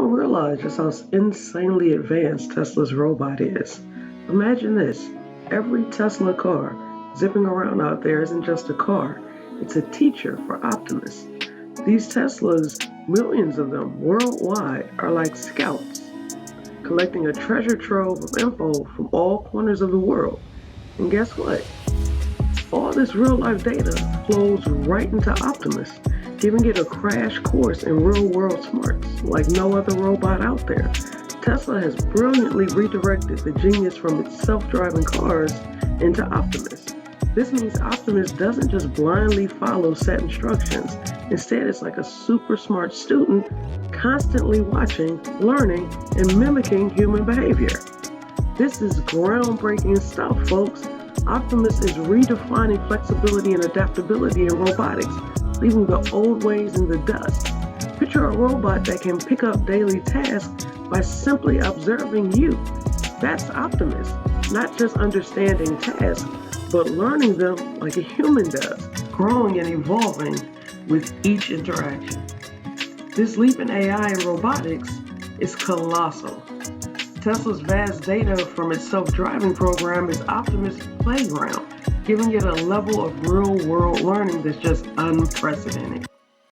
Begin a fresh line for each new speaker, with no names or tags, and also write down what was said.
don't realize just how insanely advanced Tesla's robot is. Imagine this: every Tesla car zipping around out there isn't just a car, it's a teacher for Optimus. These Teslas, millions of them worldwide, are like scouts, collecting a treasure trove of info from all corners of the world. And guess what? All this real life data flows right into Optimus, giving it a crash course in real world smarts like no other robot out there. Tesla has brilliantly redirected the genius from its self driving cars into Optimus. This means Optimus doesn't just blindly follow set instructions. Instead, it's like a super smart student constantly watching, learning, and mimicking human behavior. This is groundbreaking stuff, folks. Optimus is redefining flexibility and adaptability in robotics, leaving the old ways in the dust. Picture a robot that can pick up daily tasks by simply observing you. That's Optimus, not just understanding tasks, but learning them like a human does, growing and evolving with each interaction. This leap in AI and robotics is colossal. Tesla's vast data from its self-driving program is Optimus' playground, giving it a level of real-world learning that's just unprecedented.